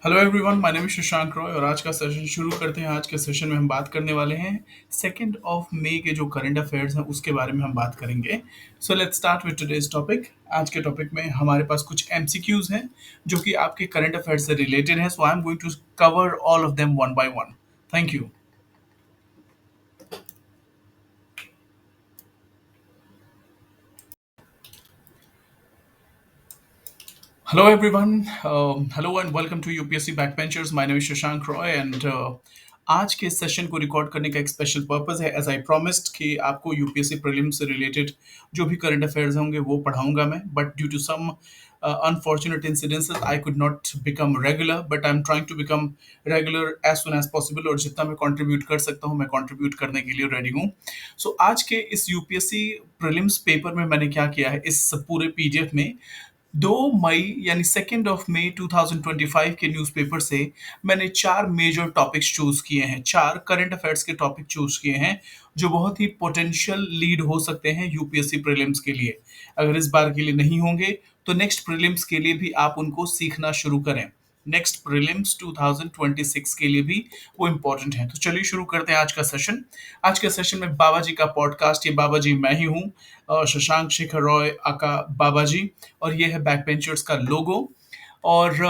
Hello everyone, my name is Shashank Roy और आज का सेशन शुरू करते हैं। आज के सेशन में हम बात करने वाले हैं 2 मई के जो करंट अफेयर्स हैं उसके बारे में हम बात करेंगे। So let's start with today's topic. आज के टॉपिक में हमारे पास कुछ एमसीक्यूज हैं जो कि आपके करंट अफेयर्स से रिलेटेड हैं। So I am going to cover all of them one by one. Thank you. Hello everyone. Hello and welcome to UPSC Backbenchers. My name is Shashank Roy and आज के session को record करने का एक special purpose है। As I promised कि आपको UPSC prelims से रिलेटेड जो भी करंट अफेयर्स होंगे वो पढ़ाऊंगा मैं, but due to some unfortunate incidences I could not become regular, but I am trying to become regular as soon as possible और जितना मैं कंट्रीब्यूट कर सकता हूँ मैं कंट्रीब्यूट करने के लिए रेडी हूँ। सो आज के इस यूपीएससी प्रीलिम्स पेपर में मैंने क्या किया है, इस पूरे पीडीएफ में 2 मई यानी 2 मई 2025 के न्यूज़पेपर से मैंने 4 मेजर टॉपिक्स चूज किए हैं, 4 करंट अफेयर्स के टॉपिक चूज किए हैं जो बहुत ही पोटेंशियल लीड हो सकते हैं यूपीएससी प्रीलिम्स के लिए। अगर इस बार के लिए नहीं होंगे तो नेक्स्ट प्रीलिम्स के लिए भी आप उनको सीखना शुरू करें। नेक्स्ट प्रीलिम्स 2026 के लिए भी वो इम्पोर्टेंट है। तो चलिए शुरू करते हैं आज का सेशन। आज के सेशन में बाबा जी का पॉडकास्ट, ये बाबा जी मैं ही हूँ, शशांक शेखर रॉय आका बाबा जी, और ये है बैक बेंचर्स का लोगो। और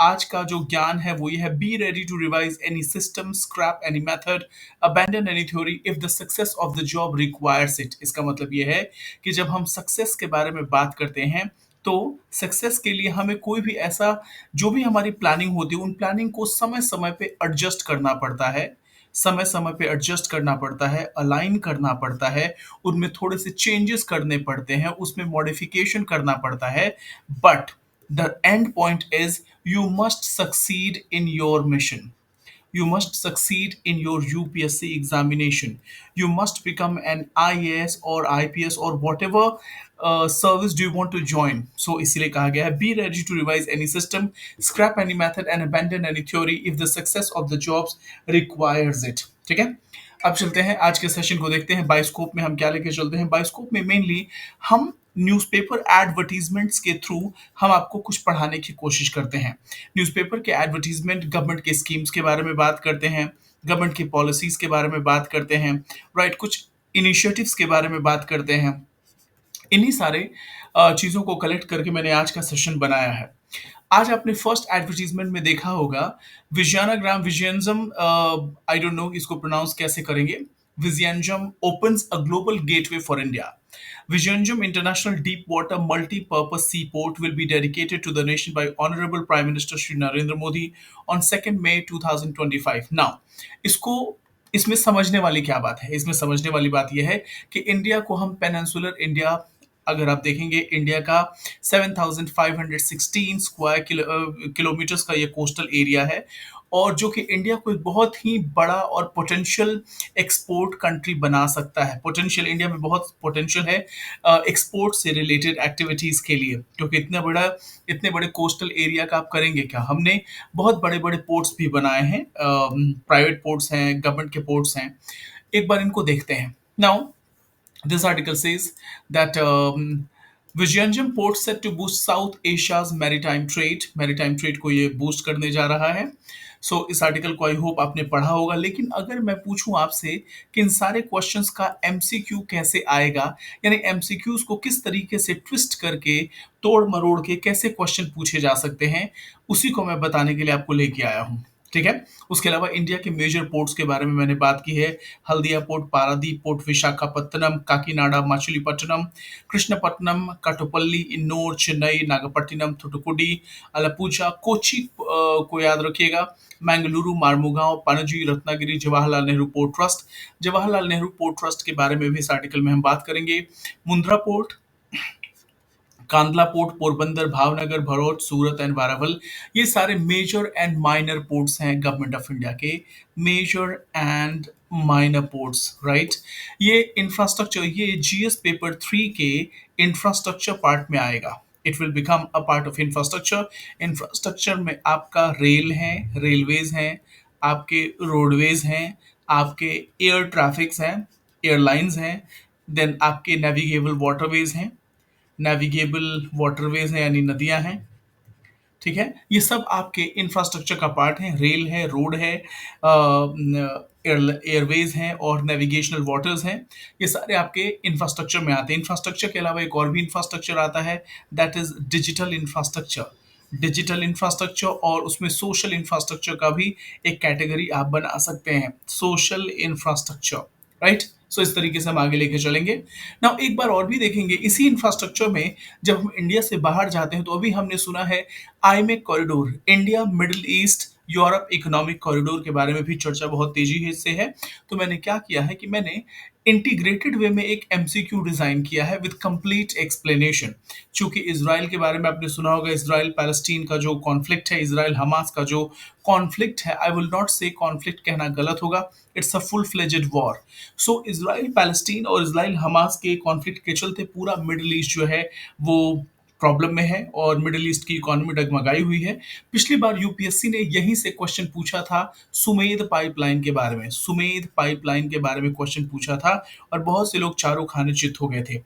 आज का जो ज्ञान है वो ये है: be ready to revise any system, scrap any method, abandon any theory if the success of the job requires it. इसका मतलब ये है कि जब हम सक्सेस के बारे में बात करते हैं तो सक्सेस के लिए हमें कोई भी ऐसा जो भी हमारी प्लानिंग होती है उन प्लानिंग को समय समय पे एडजस्ट करना पड़ता है, समय समय पे एडजस्ट करना पड़ता है, अलाइन करना पड़ता है, उनमें थोड़े से चेंजेस करने पड़ते हैं, उसमें मॉडिफिकेशन करना पड़ता है। But the end point is you must succeed in your mission. You must succeed in your UPSC examination. You must become an IAS or IPS or whatever service do you want to join. So इसीलिए कहा गया है: be ready to revise any system, scrap any method and abandon any theory if the success of the jobs requires it. ठीक है, अब चलते हैं आज के सेशन को देखते हैं। बायोस्कोप में हम क्या लेके चलते हैं। बायोस्कोप में मेनली हम न्यूज़पेपर एडवर्टीजमेंट्स के थ्रू हम आपको कुछ पढ़ाने की कोशिश करते हैं। न्यूज़पेपर के एडवर्टीजमेंट गवर्नमेंट के स्कीम्स के बारे में बात करते हैं, गवर्नमेंट की पॉलिसीज के बारे में बात करते हैं, राइट, कुछ इनिशिएटिव्स के बारे में बात करते हैं। इन्हीं सारे चीज़ों को कलेक्ट करके मैंने आज का सेशन बनाया है। आज आपने फर्स्ट एडवर्टीजमेंट में देखा होगा विजयानाग्राम विजयंजम, आई डोंट नो इसको प्रोनाउंस कैसे करेंगे, विजयंजम opens a global gateway for India. Vizhinjam International Deep Water Multi-Purpose Seaport will be dedicated to the nation by Honorable Prime Minister Shri Narendra Modi on 2nd May 2025. Now, इसको इसमें समझने वाली क्या बात है? इसमें समझने वाली बात यह है कि इंडिया को हम पेनिनसुलर इंडिया, अगर आप देखेंगे इंडिया का 7,516 स्क्वायर किलोमीटर्स का ये कोस्टल एरिया है और जो कि इंडिया को एक बहुत ही बड़ा और पोटेंशियल एक्सपोर्ट कंट्री बना सकता है। पोटेंशियल, इंडिया में बहुत पोटेंशियल है एक्सपोर्ट से रिलेटेड एक्टिविटीज़ के लिए, क्योंकि इतने बड़े कोस्टल एरिया का आप करेंगे क्या। हमने बहुत बड़े बड़े पोर्ट्स भी बनाए हैं, प्राइवेट पोर्ट्स हैं, गवर्नमेंट के पोर्ट्स हैं। एक बार इनको देखते हैं। Now this article says that Vizhinjam port set to boost South Asia's maritime trade. Maritime trade को ये boost करने जा रहा है। सो इस आर्टिकल को आई होप आपने पढ़ा होगा, लेकिन अगर मैं पूछूं आपसे कि इन सारे क्वेश्चंस का एमसीक्यू कैसे आएगा, यानी एमसीक्यूज को किस तरीके से ट्विस्ट करके तोड़ मरोड़ के कैसे क्वेश्चन पूछे जा सकते हैं, उसी को मैं बताने के लिए आपको लेके आया हूँ। ठीक है, उसके अलावा इंडिया के मेजर पोर्ट्स के बारे में मैंने बात की है: हल्दिया पोर्ट, पारादीप पोर्ट, विशाखापत्तनम, काकीनाडा, मछलीपट्टनम, कृष्णपट्टनम, कटुपल्ली, इन्नोर, चेन्नई, नागपट्टिनम, थुटुकुडी, अलापुझा, कोची को याद रखिएगा, Mangaluru, Marmugao, Panaji, Ratnagiri, Jawaharlal Nehru port trust. Jawaharlal Nehru port trust के बारे में भी इस आर्टिकल में हम बात करेंगे। Mundra port, Kandla port, Porbandar, Bhavnagar, Bharuch, Surat and Veraval, ये सारे मेजर एंड माइनर पोर्ट्स हैं गवर्नमेंट ऑफ इंडिया के। Major and minor ports, right. ये इंफ्रास्ट्रक्चर, ये जीएस पेपर 3 के इंफ्रास्ट्रक्चर पार्ट में आएगा। It will become a part of infrastructure. Infrastructure में आपका रेल है, रेलवेज हैं, आपके रोडवेज हैं, आपके एयर ट्रैफिक्स हैं, एयरलाइंस हैं, देन आपके नेविगेबल वाटरवेज हैं। नेविगेबल वाटरवेज हैं यानी नदियां हैं। ठीक है? ये सब आपके इंफ्रास्ट्रक्चर का पार्ट है, रेल है, रोड है, एयरवेज़ हैं और नेविगेशनल वाटर्स हैं। ये सारे आपके इंफ्रास्ट्रक्चर में आते हैं। इंफ्रास्ट्रक्चर के अलावा एक और भी इंफ्रास्ट्रक्चर आता है, that is digital infrastructure. Digital infrastructure और उसमें सोशल इंफ्रास्ट्रक्चर का भी एक कैटेगरी आप बना सकते हैं। Social infrastructure, right? सो इस तरीके से हम आगे लेके चलेंगे। नाउ एक बार और भी देखेंगे इसी इंफ्रास्ट्रक्चर में, जब हम इंडिया से बाहर जाते हैं तो अभी हमने सुना है IMEC corridor, India middle east Europe economic corridor के बारे में भी चर्चा बहुत तेजी से है। तो मैंने क्या किया है कि मैंने इंटीग्रेटेड वे में एक एमसीक्यू डिजाइन किया है विद कंप्लीट एक्सप्लेनेशन। चूंकि इसराइल के बारे में आपने सुना होगा, इसराइल पैलेस्टीन का जो कॉन्फ्लिक्ट है, इसराइल हमास का जो कॉन्फ्लिक्ट है, आई विल नॉट से कॉन्फ्लिक्ट कहना गलत होगा, it's a full fledged war. So Israel Palestine और इसराइल हमास के कॉन्फ्लिक्ट के चलते पूरा मिडल ईस्ट जो है वो प्रॉब्लम में है और मिडल ईस्ट की इकोनॉमी डगमगाई हुई है। पिछली बार यूपीएससी ने यहीं से क्वेश्चन पूछा था, सुमेध पाइपलाइन के बारे में, सुमेध पाइपलाइन के बारे में क्वेश्चन पूछा था और बहुत से लोग चारों खाने चित हो गए थे।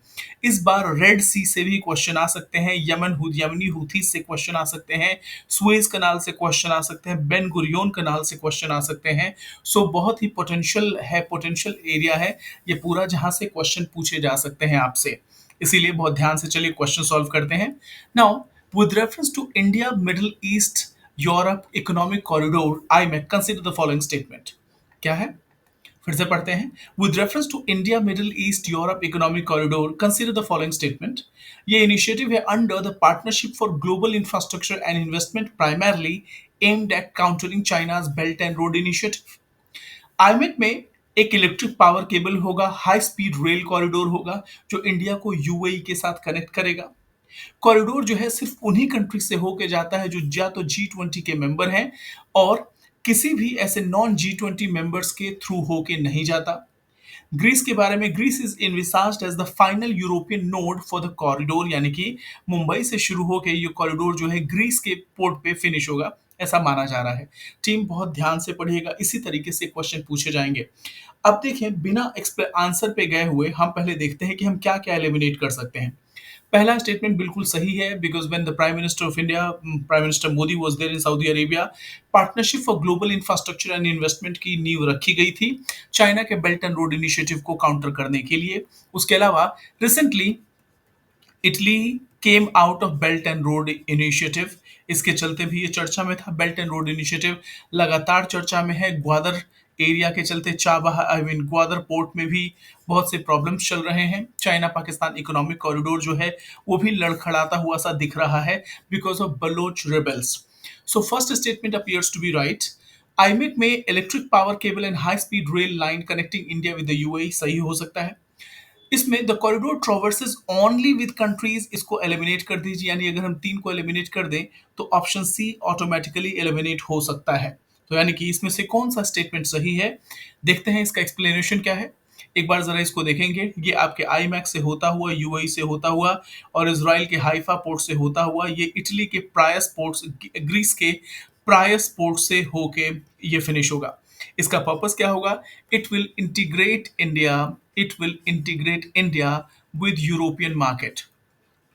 इस बार रेड सी से भी क्वेश्चन आ सकते हैं, यमनी हूथी से क्वेश्चन आ सकते हैं, सुएज कनाल से क्वेश्चन आ सकते हैं, बेन गुरियोन कनाल से क्वेश्चन आ सकते हैं। सो बहुत ही पोटेंशियल है, पोटेंशियल एरिया है ये पूरा, जहां से क्वेश्चन पूछे जा सकते हैं आपसे। इसीलिए बहुत ध्यान से चलिए क्वेश्चन सॉल्व करते हैं। Now with reference to India middle east Europe economic corridor, I may consider the following statement. क्या है? फिर से पढ़ते हैं। With reference to India middle east Europe economic corridor, consider the following statement. ये initiative है under the partnership for global infrastructure and investment, primarily aimed at countering China's belt and road initiative. IMEC में एक electric power cable होगा, high speed rail corridor होगा जो India को UAE के साथ कनेक्ट करेगा। कॉरिडोर जो है सिर्फ उन्हीं कंट्री से होके जाता है जो या तो G20 के मेंबर हैं और किसी भी ऐसे नॉन G20 मेंबर्स के थ्रू होके नहीं जाता। ग्रीस के बारे में, Greece is envisaged as the final European node for the corridor, यानी कि मुंबई से शुरू होकर ये कॉरिडोर जो है ग्रीस के पोर्ट पे फिनिश होगा, ऐसा माना जा रहा है। टीम बहुत ध्यान से पढ़िएगा, इसी तरीके से क्वेश्चन पूछे जाएंगे। अब देखें, बिना आंसर पे गए हुए हम पहले देखते हैं कि हम क्या क्या एलिमिनेट कर सकते हैं। पहला स्टेटमेंट बिल्कुल सही है, because when the prime minister of India, prime minister Modi was there in Saudi Arabia, partnership for global infrastructure and investment की नींव रखी गई थी चाइना के बेल्ट एंड रोड इनिशिएटिव को काउंटर करने के लिए। उसके अलावा recently Italy came out of belt and road initiative, इसके चलते भी ये चर्चा में था। बेल्ट एंड रोड इनिशिएटिव लगातार चर्चा में है, ग्वादर एरिया के चलते, Chabahar I mean Gwadar port में भी बहुत से प्रॉब्लम्स चल रहे हैं। चाइना पाकिस्तान इकोनॉमिक कॉरिडोर जो है वो भी लड़खड़ाता हुआ सा दिख रहा है because of Baloch rebels. So first statement appears to be right. IMEC में electric power cable and high speed rail line connecting India with the UAE सही हो सकता है। इसमें the corridor traverses only with countries, इसको एलिमिनेट कर दीजिए, यानी अगर हम तीन को एलिमिनेट कर दें तो ऑप्शन सी ऑटोमेटिकली एलिमिनेट हो सकता है। तो यानी कि इसमें से कौन सा स्टेटमेंट सही है, देखते हैं इसका एक्सप्लेनेशन क्या है। एक बार जरा इसको देखेंगे, ये आपके आई मैक्स से होता हुआ, यूएई से होता हुआ और इसराइल के हाइफा पोर्ट से होता हुआ, ये इटली के प्रायस पोर्ट, ग्रीस के प्रायस पोर्ट से होके ये फिनिश होगा। इसका पर्पस क्या होगा? It will integrate India, it will integrate India with European market.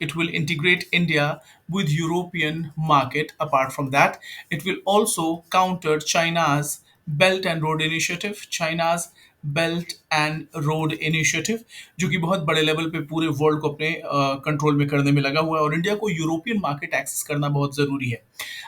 It will integrate India with European market. Apart from that, it will also counter China's Belt and Road Initiative, China's belt and road initiative, जो कि बहुत बड़े level पे पूरे world को अपने control में करने में लगा हुआ है और इंडिया को यूरोपियन मार्केट एक्सेस करना बहुत जरूरी है।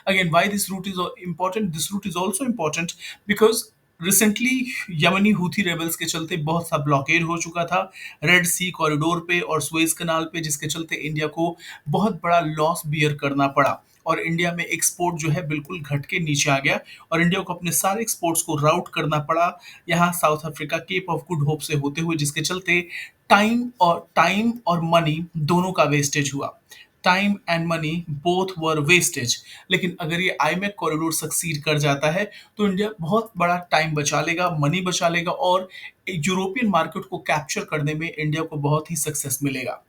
Again why this route is important, this route is also important because recently Yemeni Houthi rebels के चलते बहुत सा ब्लॉकेड हो चुका था रेड सी कॉरिडोर पे और सुएज कनाल पे, जिसके चलते इंडिया को बहुत बड़ा लॉस बियर करना पड़ा और इंडिया में एक्सपोर्ट जो है बिल्कुल घट के नीचे आ गया और इंडिया को अपने सारे एक्सपोर्ट्स को राउट करना पड़ा यहाँ South Africa, Cape of Good Hope से होते हुए, जिसके चलते टाइम और मनी दोनों का वेस्टेज हुआ। Time and money both were wastage. लेकिन अगर ये आईमेक कॉरिडोर सक्सीड कर जाता है तो इंडिया बहुत बड़ा टाइम बचा लेगा, मनी बचा लेगा और यूरोपियन मार्केट को कैप्चर करने में इंडिया को बहुत ही सक्सेस मिलेगा।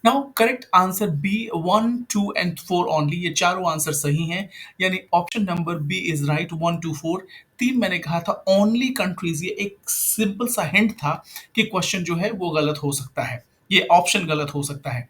Now correct answer B, 1, 2 and 4 only, ये चारों आंसर सही हैं, यानी option number B is right, 1, 2, 4। तीन मैंने कहा था ओनली कंट्रीज, ये एक सिंपल सा हिंट था कि क्वेश्चन जो है वो गलत हो सकता है, ये ऑप्शन गलत हो सकता है।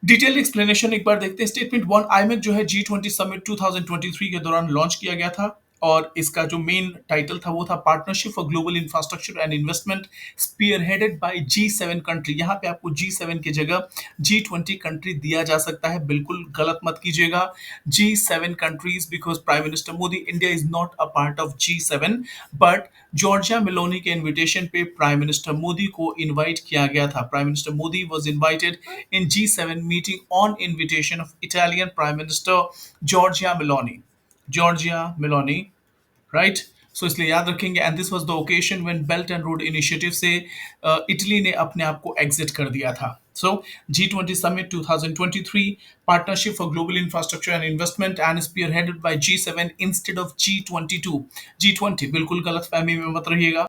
डिटेल एक्सप्लेनेशन एक बार देखते हैं। स्टेटमेंट वन, आईमेक जो है G20 समिट 2023 के दौरान लॉन्च किया गया था और इसका जो मेन टाइटल था वो था partnership for global infrastructure and investment spearheaded by G7 country. यहाँ पे आपको G7 की जगह G20 कंट्री दिया जा सकता है, बिल्कुल गलत मत कीजिएगा। G7 countries because prime minister Modi, India is not a part of G7, but Giorgia Meloni के इनविटेशन पे प्राइम मिनिस्टर मोदी को इनवाइट किया गया था। Prime minister Modi was invited in G7 meeting on invitation of Italian Prime Minister Giorgia Meloni. Giorgia Meloni, right. So इसलिए याद रखेंगे। And this was the occasion when belt and road initiative से Italy ने अपने आप को एग्जिट कर दिया था। So G20 summit 2023, partnership for global infrastructure and investment and spearheaded by G7 instead of G22। G20 बिल्कुल गलत फहमी में मत रहिएगा।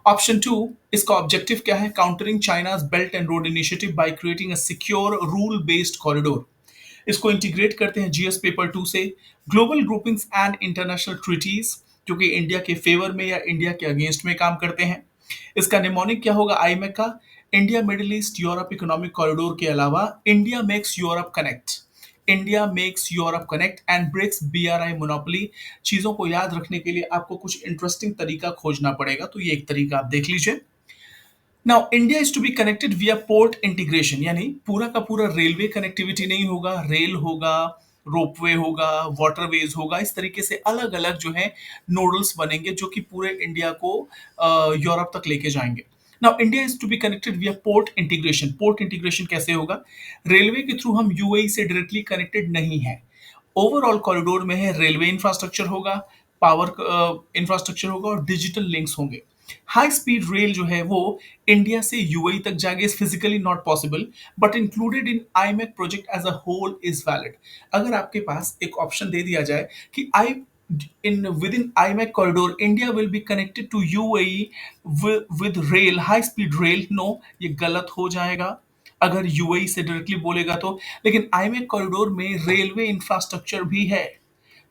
ऑप्शन टू, इसका ऑब्जेक्टिव क्या है? Countering China's belt and road initiative by creating a secure rule based corridor. इसको इंटीग्रेट करते हैं जीएस पेपर टू से। Global groupings and international treaties, जो कि इंडिया के फेवर में या इंडिया के अगेंस्ट में काम करते हैं। इसका निमोनिक क्या होगा आईमेक का? India middle east Europe economic corridor के अलावा India makes Europe connect. India makes Europe connect and breaks BRI monopoly. चीजों को याद रखने के लिए आपको कुछ इंटरेस्टिंग तरीका खोजना पड़ेगा, तो ये एक तरीका आप देख लीजिए। Now India is to be connected via port integration, यानी पूरा का पूरा रेलवे कनेक्टिविटी नहीं होगा, रेल होगा, रोपवे होगा, वाटरवेज होगा। इस तरीके से अलग अलग जो है नोडल्स बनेंगे जो कि पूरे इंडिया को यूरोप तक लेके जाएंगे। Now India is to be connected via port integration. Port integration कैसे होगा? रेलवे के थ्रू हम यूएई से डायरेक्टली कनेक्टेड नहीं है। ओवरऑल कॉरिडोर में है, रेलवे इंफ्रास्ट्रक्चर होगा, पावर इंफ्रास्ट्रक्चर होगा और डिजिटल लिंक्स होंगे। हाई स्पीड रेल जो है वो इंडिया से यूएई तक जाएगी, is physically not possible but included in IMEC project as a whole is valid. अगर आपके पास एक ऑप्शन दे दिया जाए कि आई in within IMEC corridor India will be connected to UAE with rail, high speed rail, no, ये गलत हो जाएगा अगर यूएई से डायरेक्टली बोलेगा तो। लेकिन आईमेक कॉरिडोर में रेलवे इंफ्रास्ट्रक्चर भी है।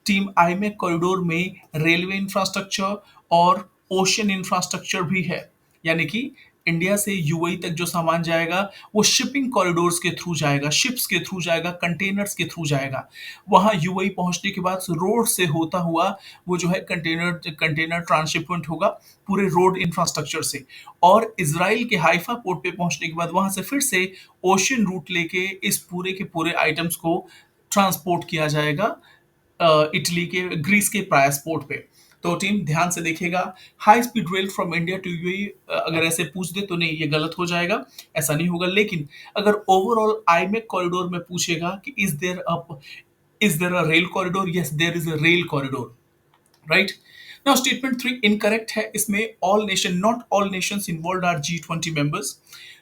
टीम आईमेक कॉरिडोर में रेलवे इंफ्रास्ट्रक्चर और ओशन इंफ्रास्ट्रक्चर भी है, यानी कि इंडिया से यूएई तक जो सामान जाएगा वो शिपिंग कॉरिडोर्स के थ्रू जाएगा, शिप्स के थ्रू जाएगा, कंटेनर्स के थ्रू जाएगा। वहां यूएई पहुंचने के बाद रोड से होता हुआ वो जो है कंटेनर कंटेनर ट्रांसशिपमेंट होगा पूरे रोड इंफ्रास्ट्रक्चर से, और इसराइल के हाइफा पोर्ट पे पहुंचने के बाद वहां से फिर से ओशन रूट लेके इस पूरे के पूरे आइटम्स को ट्रांसपोर्ट किया जाएगा इटली के ग्रीस के प्रायस पोर्ट पे। तो टीम ध्यान से देखिएगा। High speed rail from India to UAE, अगर ऐसे पूछ दे तो नहीं, ये गलत हो जाएगा, ऐसा नहीं होगा। लेकिन अगर ओवरऑल आईमेक कॉरिडोर में पूछेगा कि is there a rail corridor, yes there is a rail corridor, right. Now statement three incorrect है। इसमें all nation, not all nations involve are G20 members.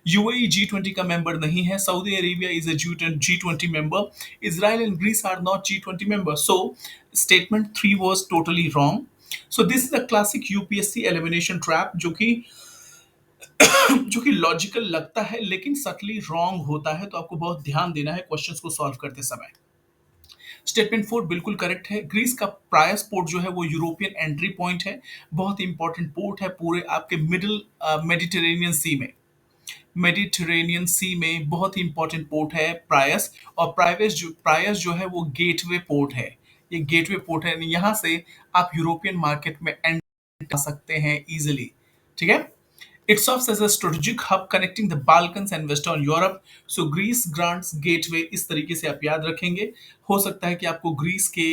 UAE G20 का मेंबर नहीं है। Saudi Arabia is a G20 member. Israel and Greece are not G20 member. So statement three was totally wrong. So this is a classic UPSC elimination trap, जो कि logical लगता है लेकिन subtly wrong होता है, तो आपको बहुत ध्यान देना है क्वेश्चंस को सॉल्व करते समय। स्टेटमेंट फोर बिल्कुल करेक्ट है। ग्रीस का प्रायस पोर्ट जो है वो यूरोपियन एंट्री पॉइंट है, बहुत इंपॉर्टेंट पोर्ट है पूरे आपके मिडिल मेडिटेरेनियन सी में। मेडिटेरेनियन सी में बहुत ही इंपॉर्टेंट पोर्ट है प्रायस। और प्रायस जो है वो गेटवे पोर्ट है। ये गेटवे पोर्ट है, यहाँ से आप यूरोपियन मार्केट में एंटर कर सकते हैं इजिली, ठीक है। It serves as a strategic hub connecting the Balkans and Western Europe. So Greece grants gateway, इस तरीके से आप याद रखेंगे। हो सकता है कि आपको ग्रीस के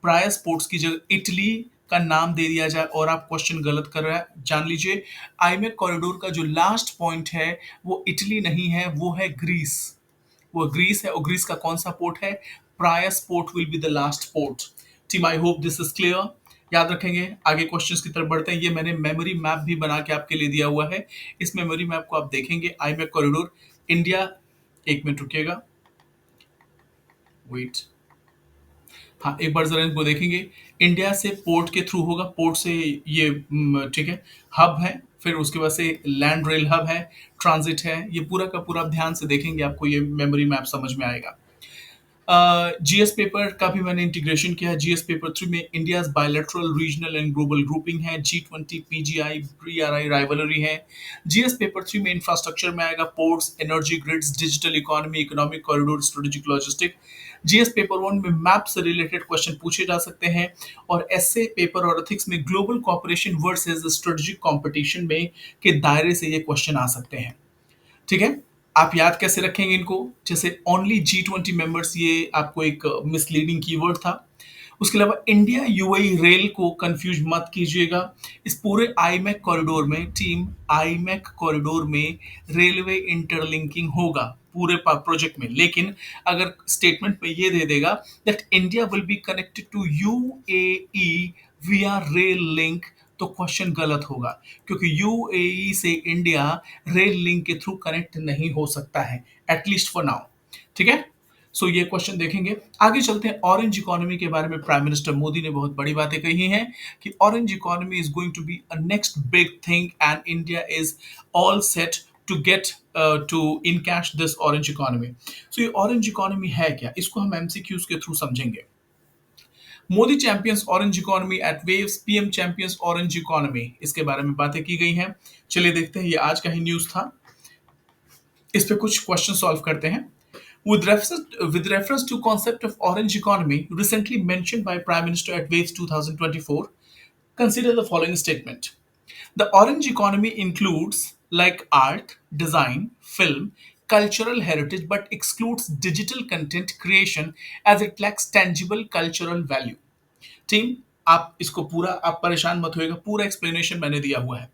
प्रायस पोर्ट्स की जगह इटली का नाम दे दिया जाए और आप क्वेश्चन गलत कर रहे हैं। जान लीजिए आईमेक कॉरिडोर का जो लास्ट पॉइंट है वो इटली नहीं है, वो है ग्रीस। वो ग्रीस है, और ग्रीस का कौन सा पोर्ट है? प्रायस port will be the last port. Team I hope this is clear. याद रखेंगे। आगे क्वेश्चंस की तरफ बढ़ते हैं। ये मैंने मेमोरी मैप भी बना के आपके लिए दिया हुआ है। इस मेमोरी मैप को आप देखेंगे, आईमेक कॉरिडोर इंडिया, एक मिनट रुकिएगा, वेट, हाँ एक बार जरा इनको देखेंगे। इंडिया से पोर्ट के थ्रू होगा, पोर्ट से ये ठीक है, हब है, फिर उसके बाद से लैंड रेल हब है, ट्रांजिट है, ये पूरा का पूरा आप ध्यान से देखेंगे, आपको ये मेमोरी मैप समझ में आएगा। जीएस पेपर का भी मैंने इंटीग्रेशन किया है। जीएस पेपर 3 में India's bilateral regional and global grouping है, G20 पीजीआई BRI राइवलरी है। जीएस पेपर 3 में इंफ्रास्ट्रक्चर में आएगा ports, energy grids, digital economy, economic corridor, strategic logistic. GS paper 1 में मैप से रिलेटेड क्वेश्चन पूछे जा सकते हैं, और एसए पेपर और एथिक्स में global cooperation versus strategic competition में के दायरे से ये क्वेश्चन आ सकते हैं। ठीक है। आप याद कैसे रखेंगे इनको? जैसे ओनली G20 मेंबर्स, ये आपको एक मिसलीडिंग कीवर्ड था। उसके अलावा इंडिया यूएई रेल को कंफ्यूज मत कीजिएगा। इस पूरे आईमैक कॉरिडोर में, टीम आईमैक कॉरिडोर में रेलवे इंटरलिंकिंग होगा पूरे प्रोजेक्ट में, लेकिन अगर स्टेटमेंट में ये दे देगा that India will be connected to UAE via rail link, तो क्वेश्चन गलत होगा, क्योंकि यूएई से इंडिया रेल लिंक के थ्रू कनेक्ट नहीं हो सकता है, एटलीस्ट फॉर नाउ। ठीक है। सो ये क्वेश्चन देखेंगे। आगे चलते हैं। ऑरेंज इकोनॉमी के बारे में प्राइम मिनिस्टर मोदी ने बहुत बड़ी बातें कही हैं कि orange economy is going to be a next big thing and India is all set to get to encash this orange economy. So ये ऑरेंज इकोनॉमी है क्या, इसको हम एमसीक्यूज के थ्रू समझेंगे। Modi champions orange economy eight waves, PM champions orange economy, इसके बारे में बातें की गई हैं। चलिए देखते हैं, ये आज का ही न्यूज था। इस पे कुछ क्वेश्चन सॉल्व करते हैं। With reference to concept of orange economy recently mentioned by Prime Minister at Waves 2024, consider the following statement. The orange economy includes like art, design, film, cultural heritage, but excludes digital content creation as it lacks tangible cultural value. Team, आप इसको पूरा, आप परेशान मत होइएगा, पूरा explanation मैंने दिया हुआ है।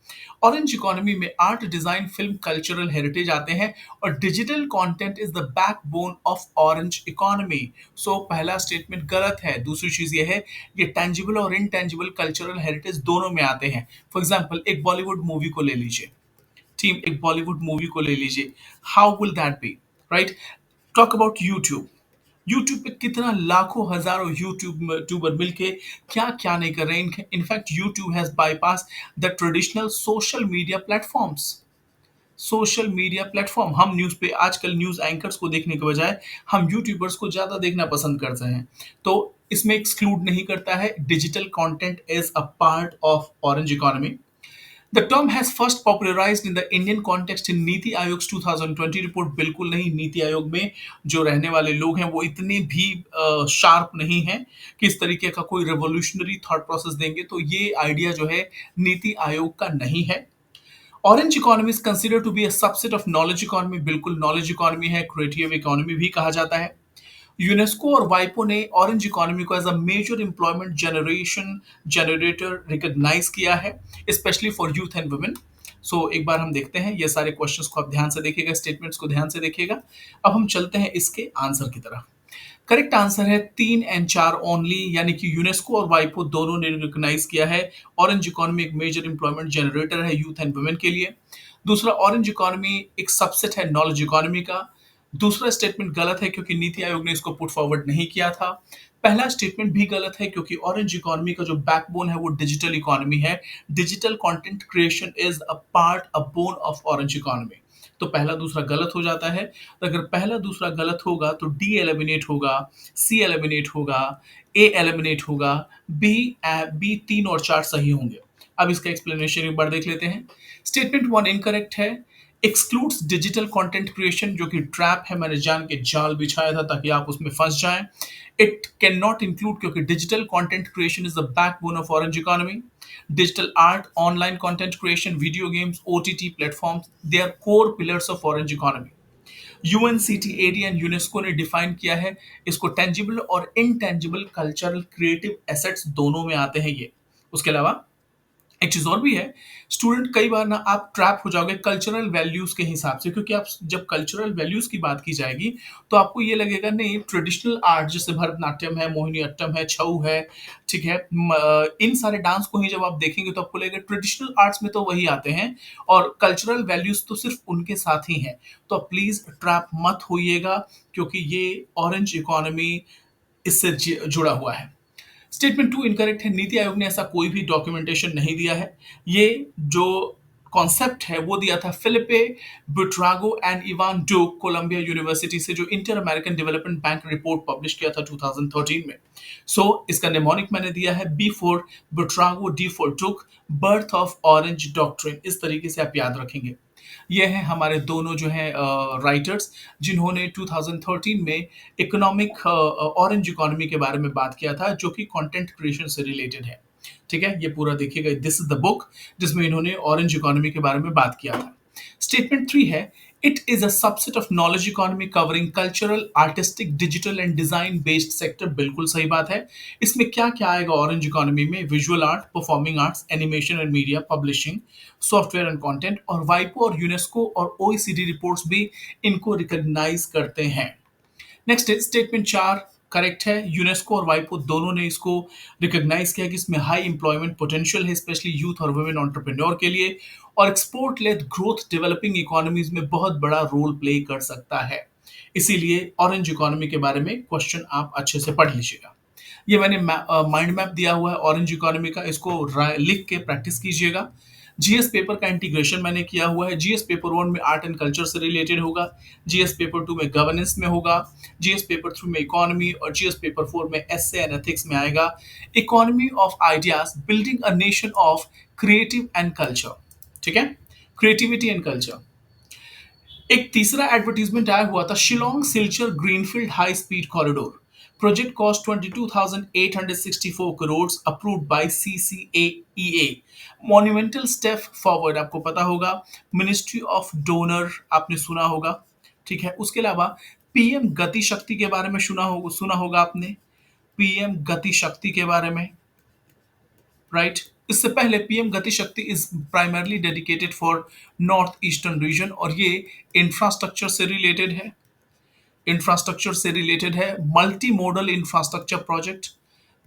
ऑरेंज इकोनॉमी में art, design, film, cultural heritage आते हैं, और digital content is the backbone of orange economy. So पहला स्टेटमेंट गलत है। दूसरी चीज ये है, ये टेंजिबल और इनटेंजिबल कल्चरल हेरिटेज दोनों में आते हैं। फॉर एग्जाम्पल, एक बॉलीवुड मूवी को ले लीजिए। टीम, एक बॉलीवुड मूवी को ले लीजिए, how will that be, right? Talk about YouTube. YouTube पे कितना लाखों हजारों यूट्यूबर मिलके क्या क्या नहीं कर रहे हैं। In fact YouTube has bypass the traditional social media platforms. Social media platform, हम न्यूज पे आजकल न्यूज एंकर्स को देखने के बजाय हम यूट्यूबर्स को ज्यादा देखना पसंद करते हैं। तो इसमें एक्सक्लूड नहीं करता है, digital content is a part of orange economy. The term has first popularized in the Indian context in नीति आयोग's 2020 रिपोर्ट। बिल्कुल नहीं, नीति आयोग में जो रहने वाले लोग हैं वो इतने भी शार्प नहीं हैं कि इस तरीके का कोई रेवोल्यूशनरी थॉट प्रोसेस देंगे, तो ये आइडिया जो है नीति आयोग का नहीं है। Orange economy is consider to be a subset of knowledge economy. बिल्कुल नॉलेज इकोनॉमी है, क्रिएटिव इकोनॉमी भी कहा जाता है। यूनेस्को और वाइपो ने ऑरेंज इकोनॉमी को as a major employment generation generator recognise किया है, specially for youth and women. So एक बार हम देखते हैं, ये सारे क्वेश्चंस को आप ध्यान से देखिएगा, स्टेटमेंट्स को ध्यान से देखिएगा। अब हम चलते हैं इसके आंसर की तरफ। करेक्ट आंसर है 3 एंड 4 ओनली, यानी कि यूनेस्को और वाइपो दोनों ने रिकॉग्नाइज किया है ऑरेंज इकोनॉमी एक मेजर एम्प्लॉयमेंट जनरेटर है यूथ एंड वुमेन के लिए। दूसरा, ऑरेंज इकोनॉमी एक सबसेट है नॉलेज इकोनॉमी का। दूसरा स्टेटमेंट गलत है क्योंकि नीति आयोग ने इसको पुट फॉरवर्ड नहीं किया था। पहला स्टेटमेंट भी गलत है क्योंकि ऑरेंज इकोनॉमी का जो बैकबोन है वो डिजिटल इकोनॉमी है। Digital content creation is a part, a bone of orange economy. तो पहला दूसरा गलत हो जाता है। तो अगर पहला दूसरा गलत होगा तो डी एलिमिनेट होगा, सी एलिमिनेट होगा, ए एलिमिनेट होगा, बी बी 3 और 4 सही होंगे। अब इसका एक्सप्लेनेशन एक बार देख लेते हैं। स्टेटमेंट 1 इनकरेक्ट है। एक्सक्लूड्स डिजिटल कंटेंट क्रिएशन, जो कि ट्रैप है, मैंने जान के जाल बिछाया था ताकि आप उसमें फंस जाएं। इट कैन नॉट इंक्लूड क्योंकि digital content creation is the backbone of orange economy. Digital art, online content creation, video games, OTT platforms, they are core pillars of orange economy. UNCTAD and UNESCO ने define किया है इसको, tangible और intangible cultural creative assets दोनों में आते हैं ये। उसके अलावा एक चीज और भी है, स्टूडेंट कई बार ना आप ट्रैप हो जाओगे कल्चरल वैल्यूज के हिसाब से, क्योंकि आप जब कल्चरल वैल्यूज की बात की जाएगी तो आपको ये लगेगा नहीं, ट्रेडिशनल आर्ट जैसे भरतनाट्यम है, मोहिनी अट्टम है, छऊ है, ठीक है, इन सारे डांस को ही जब आप देखेंगे तो आपको लगेगा ट्रेडिशनल आर्ट्स में तो वही आते हैं और कल्चरल वैल्यूज तो सिर्फ उनके साथ ही हैं। तो प्लीज ट्रैप मत होइएगा क्योंकि ये ऑरेंज इकोनॉमी इससे जुड़ा हुआ है। स्टेटमेंट 2 इनकरेक्ट है। नीति आयोग ने ऐसा कोई भी डॉक्यूमेंटेशन नहीं दिया है। ये जो कॉन्सेप्ट है वो दिया था फिलिपे बुट्रागो एंड इवान डोक कोलंबिया यूनिवर्सिटी से, जो inter American development bank report publish किया था 2013 में। सो इसका निमोनिक मैंने दिया है बी फॉर बुट्रागो, डी फॉर डोक, बर्थ ऑफ ऑरेंज डॉक्ट्रिन। इस तरीके से आप याद रखेंगे। ये हैं हमारे दोनों जो हैं राइटर्स, जिन्होंने 2013 में इकोनॉमिक ऑरेंज इकोनॉमी के बारे में बात किया था, जो कि कंटेंट क्रिएशन से रिलेटेड है। ठीक है, ये पूरा देखिएगा, दिस इज द बुक जिसमें इन्होंने ऑरेंज इकोनॉमी के बारे में बात किया था। स्टेटमेंट 3 है, it is a subset of knowledge economy covering cultural, artistic, digital and design based sector. बिल्कुल सही बात है। इसमें क्या क्या आएगा ऑरेंज इकोनॉमी में? Visual art, performing arts, animation and media, publishing, software and content. और वाइपो और यूनेस्को और ओईसीडी रिपोर्ट्स भी इनको रिकॉग्नाइज करते हैं। नेक्स्ट है स्टेटमेंट 4, करेक्ट है। यूनेस्को और वाइपो दोनों ने इसको रिकॉग्नाइज किया कि इसमें हाई एम्प्लॉयमेंट पोटेंशियल है, स्पेशली यूथ और वुमेन एंटरप्रेन्योर के लिए, और export led growth developing economies में बहुत बड़ा रोल प्ले कर सकता है। इसीलिए ऑरेंज इकोनॉमी के बारे में क्वेश्चन आप अच्छे से पढ़ लीजिएगा। ये मैंने माइंड मैप दिया हुआ है ऑरेंज इकोनॉमी का, इसको लिख के प्रैक्टिस कीजिएगा। जीएस पेपर का इंटीग्रेशन मैंने किया हुआ है। जीएस पेपर 1 में आर्ट एंड कल्चर से रिलेटेड होगा, जीएस पेपर 2 में गवर्नेंस में होगा, जीएस पेपर 3 में इकोनॉमी, और जीएस पेपर 4 में एसे एंड एथिक्स में आएगा economy of ideas, building a nation of creative and culture. ठीक है, क्रिएटिविटी एंड कल्चर। एक तीसरा एडवर्टीजमेंट आया हुआ था, Shillong Silchar greenfield high speed corridor project cost 22,864 crore, approved by CCEA, monumental step forward. आपको पता होगा मिनिस्ट्री ऑफ डोनर, आपने सुना होगा। ठीक है, उसके अलावा पीएम गति शक्ति के बारे में सुना होगा आपने, पीएम गति शक्ति के बारे में, राइट। इससे पहले PM Gati Shakti is primarily dedicated for north eastern reason, और ये इंफ्रास्ट्रक्चर से रिलेटेड है। Multi modal infrastructure project.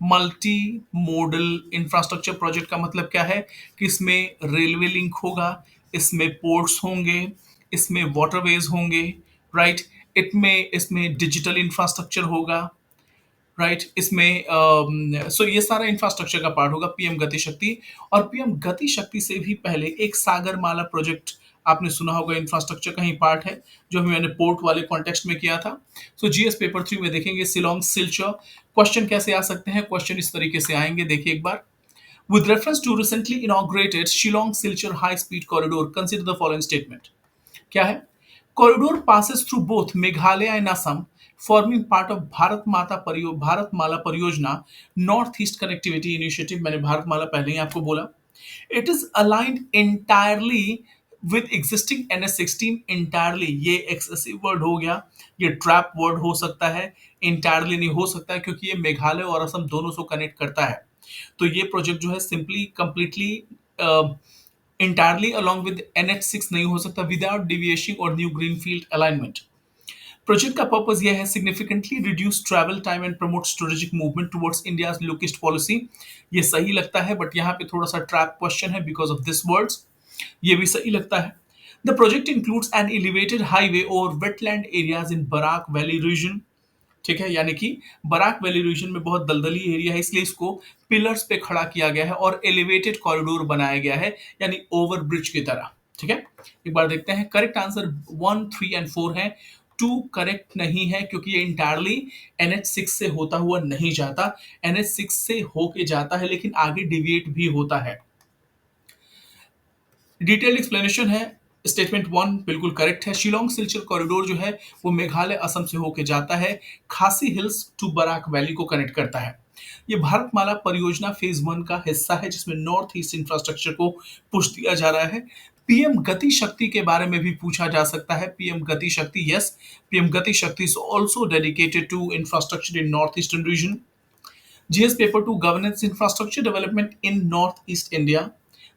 Multi modal infrastructure project का मतलब क्या है कि इसमें रेलवे लिंक होगा, इसमें पोर्ट्स होंगे, इसमें वाटरवेज होंगे, राइट। इसमें इसमें डिजिटल इंफ्रास्ट्रक्चर होगा, राइट। इसमें सो ये सारा इंफ्रास्ट्रक्चर का पार्ट होगा पीएम गति शक्ति। और पीएम गति शक्ति से भी पहले एक सागरमाला प्रोजेक्ट आपने सुना होगा, इंफ्रास्ट्रक्चर का ही पार्ट है, जो मैंने पोर्ट वाले कॉन्टेक्स्ट में किया था। सो जीएस पेपर 3 में देखेंगे शिलोंग सिलचर। क्वेश्चन कैसे आ सकते हैं? क्वेश्चन इस तरीके से आएंगे, देखिए एक बार। With reference to recently inaugurated Shillong Silchar High Speed Corridor, consider the following statement. क्या है? Corridor passes through both Meghalaya and Assam, forming part of Bharatmala परियोजना नॉर्थ ईस्ट कनेक्टिविटी इनिशिएटिव। मैंने भारतमाला पहले ही आपको बोला। It is aligned entirely with existing NH16। Entirely ये excessive word हो गया, ये ट्रैप वर्ड हो सकता है, इंटायरली नहीं हो सकता है, क्योंकि ये मेघालय और असम दोनों से कनेक्ट करता है। तो ये प्रोजेक्ट जो है simply completely entirely along with NH6 नहीं हो सकता, विदाउट डिविएशन और न्यू ग्रीनफील्ड अलाइनमेंट। प्रोजेक्ट का पर्पस यह है significantly reduce travel time and promote strategic movement towards India's look east policy. ये सही लगता है, बट यहाँ पे थोड़ा सा ट्रैप क्वेश्चन है बिकॉज ऑफ दिस वर्ड्स। ये भी सही लगता है। The project includes an elevated highway over wetland areas in Barak valley reason. ठीक है, यानी कि बराक वैली रीजन में बहुत दलदली एरिया है, इसलिए इसको पिलर्स पे खड़ा किया गया है और एलिवेटेड कॉरिडोर बनाया गया है, यानी ओवर ब्रिज की तरह। ठीक है, एक बार देखते हैं। करेक्ट आंसर 1, 3 एंड 4 है। 2 करेक्ट नहीं है, क्योंकि ये इंटायरली NH6 से होता हुआ नहीं जाता। NH6 से होके जाता है, लेकिन आगे डिविएट भी होता है। डिटेल्ड एक्सप्लेनेशन है। स्टेटमेंट 1 बिल्कुल करेक्ट है। शिलोंग सिलचर कॉरिडोर जो है वो मेघालय असम से होकर जाता है, खासी हिल्स टू बराक वैली को कनेक्ट करता है। ये भारतमाला परियोजना फेज 1 का हिस्सा है, जिसमें नॉर्थ ईस्ट इंफ्रास्ट्रक्चर को पुश दिया जा रहा है। पीएम गति शक्ति के बारे में भी पूछा जा सकता है। पीएम गति शक्ति, yes, PM Gati Shakti is also dedicated to infrastructure in north eastern region. GS paper 2 governance infrastructure development in north east India।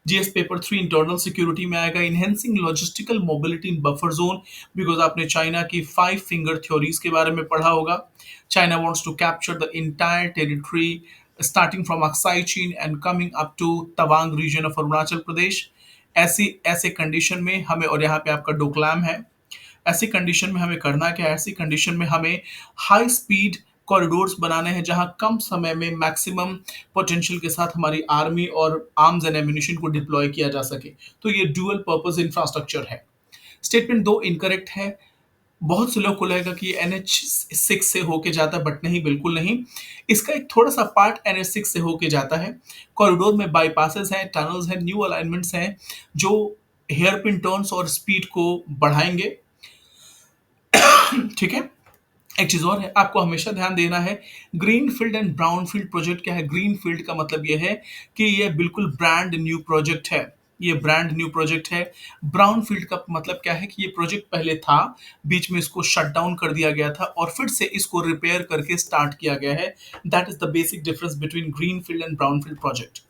GS paper 3 internal security में आएगा, enhancing logistical mobility in buffer zone, because आपने China की 5 finger theories के बारे में पढ़ा होगा। China wants to capture the entire territory starting from Aksai Chin and coming up to Tawang region of Arunachal Pradesh. ऐसे कंडीशन में हमें, और यहाँ पे आपका डोकलाम है, ऐसी कंडीशन में हमें करना क्या है? ऐसी कंडीशन में हमें हाई स्पीड कॉरिडोर्स बनाने हैं जहां कम समय में मैक्सिमम पोटेंशियल के साथ हमारी आर्मी और आर्म्स एंड एम्यूनिशन को डिप्लॉय किया जा सके। तो ये ड्यूअल पर्पस इंफ्रास्ट्रक्चर है। स्टेटमेंट दो इनकरेक्ट है। बहुत से लोग को लगेगा कि ये NH 6 से होके जाता है, बट नहीं, बिल्कुल नहीं। इसका एक थोड़ा सा पार्ट NH 6 से होके जाता है। कॉरिडोर में बाईपासेस हैं, टनल्स हैं, न्यू अलाइनमेंट्स हैं जो हेयर पिन टर्न्स और स्पीड को बढ़ाएंगे। ठीक है। एक चीज और है, आपको हमेशा ध्यान देना है, green field and brown field project क्या है। ग्रीन फील्ड का मतलब यह है कि यह बिल्कुल ब्रांड न्यू प्रोजेक्ट है। ये ब्रांड न्यू प्रोजेक्ट है। ब्राउन फील्ड का मतलब क्या है कि ये प्रोजेक्ट पहले था, बीच में इसको शट डाउन कर दिया गया था और फिर से इसको रिपेयर करके स्टार्ट किया गया है। That is the basic difference between green field and brown field project.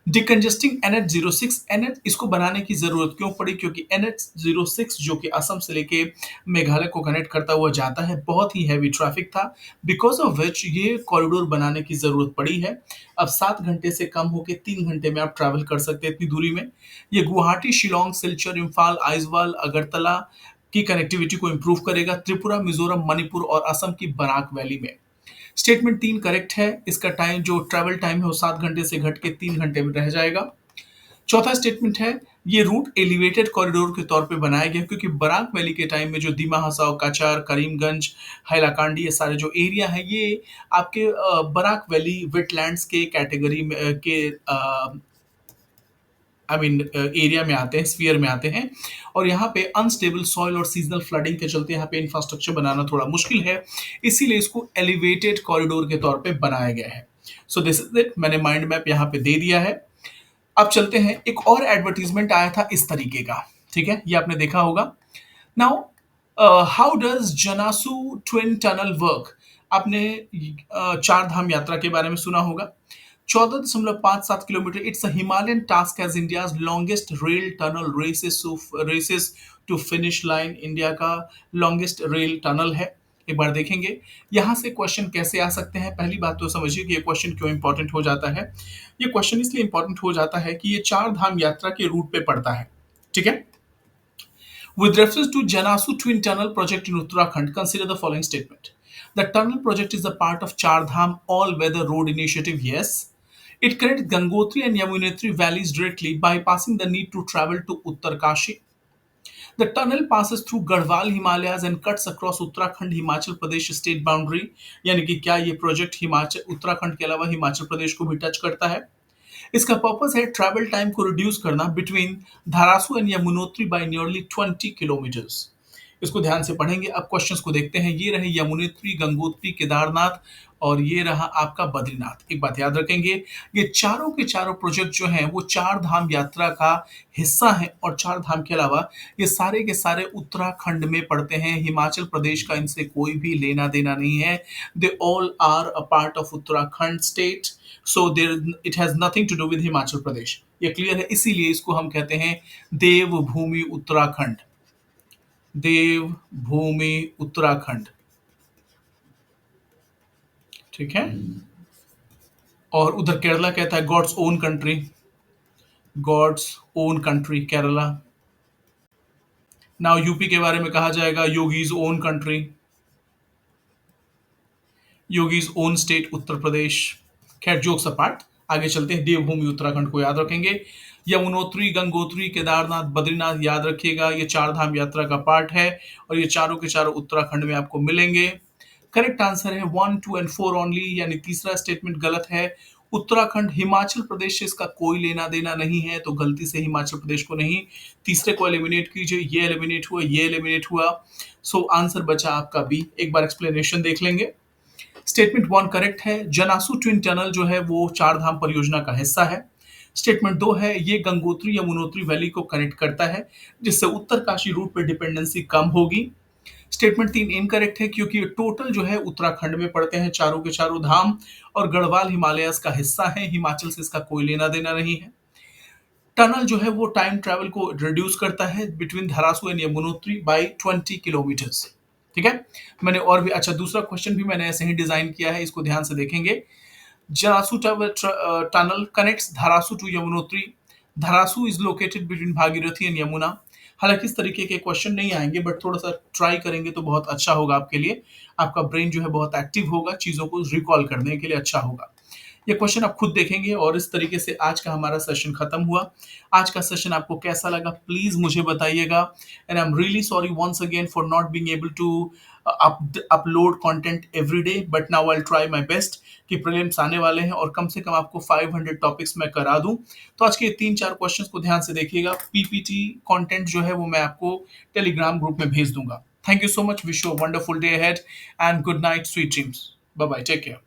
Decongesting NH06, NH इसको बनाने की जरूरत क्यों पड़ी? क्योंकि NH06 जो कि असम से लेके मेघालय को कनेक्ट करता हुआ जाता है, बहुत ही हैवी ट्रैफिक था, बिकॉज ऑफ विच ये कॉरिडोर बनाने की जरूरत पड़ी है। अब 7 घंटे से कम होके 3 घंटे में आप ट्रैवल कर सकते हैं इतनी दूरी में। ये गुवाहाटी, शिलोंग, सिलचर, इम्फाल, आइजवाल, अगरतला की कनेक्टिविटी को इंप्रूव करेगा, त्रिपुरा, मिजोरम, मणिपुर और असम की बराक वैली में। स्टेटमेंट तीन करेक्ट है। इसका टाइम, जो ट्रैवल टाइम है, वो 7 घंटे से घट के 3 घंटे में रह जाएगा। चौथा स्टेटमेंट है, ये रूट एलिवेटेड कॉरिडोर के तौर पे बनाया गया क्योंकि बराक वैली के टाइम में जो दीमा हसाओ, काचार, करीमगंज, हैलाकांडी, ये सारे जो एरिया है, ये आपके बराक वैली वेटलैंड्स के कैटेगरी में के आई मीन एरिया में आते हैं, स्फीयर में आते हैं। और यहाँ पे अनस्टेबल सॉइल और सीजनल फ्लडिंग के चलते यहाँ पे इंफ्रास्ट्रक्चर बनाना थोड़ा मुश्किल है, इसीलिए इसको एलिवेटेड कॉरिडोर के तौर पे बनाया गया है। सो दिस इज इट, मैंने माइंड मैप यहाँ पे दे दिया है। अब चलते हैं, एक और एडवर्टीजमेंट आया था इस तरीके का, ठीक है, ये आपने देखा होगा। Now, how does Janasu twin tunnel work? आपने चार धाम यात्रा के बारे में सुना होगा। 14.57 kilometre, it's a Himalayan task as India's longest rail tunnel races to finish line. India का लॉन्गेस्ट रेल टनल है। एक बार देखेंगे यहां से क्वेश्चन कैसे आ सकते हैं। पहली बात तो समझिए कि ये क्वेश्चन क्यों इंपॉर्टेंट हो जाता है। ये क्वेश्चन इसलिए इंपॉर्टेंट हो जाता है कि ये चार धाम यात्रा के रूट पे पड़ता है, ठीक है। With reference to Janasu Twin Tunnel project in Uttarakhand, consider the following statement. The tunnel project is a part of Char Dham All-Weather Road Initiative, yes. It connects Gangotri and Yamunotri valleys directly, bypassing the need to travel to Uttarkashi. The tunnel passes through Garhwal Himalayas and cuts across Uttarakhand Himachal Pradesh state boundary. यानी कि क्या ये project Himachal Uttarakhand के अलावा हिमाचल प्रदेश को भी touch करता है? इसका पर्पस है ट्रैवल टाइम को रिड्यूस करना between Dharasu and Yamunotri by nearly 20 kilometres. इसको ध्यान से पढ़ेंगे। अब क्वेश्चंस को देखते हैं। ये रहे यमुनोत्री, गंगोत्री, केदारनाथ और ये रहा आपका बद्रीनाथ। एक बात याद रखेंगे, ये चारों के चारों प्रोजेक्ट जो हैं वो चार धाम यात्रा का हिस्सा हैं और चार धाम के अलावा ये सारे के सारे उत्तराखंड में पड़ते हैं। हिमाचल प्रदेश का इनसे कोई भी लेना देना नहीं है। They all are a part of Uttarakhand state, so there it has nothing to do with Himachal Pradesh. ये क्लियर है, इसीलिए इसको हम कहते हैं देवभूमि उत्तराखंड। देवभूमि उत्तराखंड, ठीक है। और उधर केरला कहता है God's own country, God's own country Kerala. Now UP के बारे में कहा जाएगा Yogi's own country, Yogi's own state Uttar Pradesh. खैर, जोक्स अपार्ट, आगे चलते हैं। देवभूमि उत्तराखंड को याद रखेंगे। यमुनोत्री, गंगोत्री, केदारनाथ, बद्रीनाथ याद रखिएगा, ये चार धाम यात्रा का पार्ट है और ये चारों के चारों उत्तराखंड में आपको मिलेंगे। करेक्ट आंसर है 1, 2 एंड 4 ओनली, यानी तीसरा स्टेटमेंट गलत है। उत्तराखंड हिमाचल प्रदेश से इसका कोई लेना देना नहीं है, तो गलती से हिमाचल प्रदेश को नहीं, तीसरे को एलिमिनेट कीजिए। ये एलिमिनेट हुआ, ये एलिमिनेट हुआ, सो आंसर बचा आपका बी। एक बार एक्सप्लेनेशन देख लेंगे। स्टेटमेंट 1 करेक्ट है। जनासू ट्विन टनल जो है वो चार धाम परियोजना का हिस्सा है। स्टेटमेंट 2 है, ये गंगोत्री यमुनोत्री वैली को कनेक्ट करता है, जिससे उत्तरकाशी रूट पे डिपेंडेंसी कम होगी। स्टेटमेंट 3 इनकरेक्ट है क्योंकि टोटल जो है उत्तराखंड में पड़ते हैं चारों के चारों धाम और गढ़वाल हिमालयस का हिस्सा है, हिमाचल से इसका कोई लेना देना नहीं है। टनल जो है वो टाइम ट्रैवल को रिड्यूस करता है between Dharasu and Yamunotri by 20 kilometres, ठीक है। मैंने और भी, अच्छा, दूसरा क्वेश्चन भी मैंने ऐसे ही डिजाइन किया है, इसको ध्यान से देखेंगे। जरासू tunnel connects Dharasu to Yamunotri. Dharasu is located between Bhagirathi and Yamuna. हालाँकि इस तरीके के क्वेश्चन नहीं आएँगे बट थोड़ा-सा ट्राई करेंगे तो बहुत अच्छा होगा आपके लिए। आपका ब्रेन जो है बहुत एक्टिव होगा, चीज़ों को रिकॉल करने के लिए अच्छा होगा। ये क्वेश्चन आप खुद देखेंगे और इस तरीके से आज का हमारा सेशन खत्म हुआ। आज का सेशन आपको कैसा लगा प्लीज़ मुझे बताइएगा and I am really sorry once again for not being able to upload content every day but now I will try my best कि प्रीलिम्स आने वाले हैं और कम से कम आपको 500 टॉपिक्स मैं करा दूँ। तो आज के 3-4 क्वेश्चंस को ध्यान से देखिएगा। पीपीटी कंटेंट जो है वो मैं आपको टेलीग्राम ग्रुप में भेज दूँगा। Thank you so much, wish you a wonderful day ahead and good night, sweet dreams. Bye bye, take care.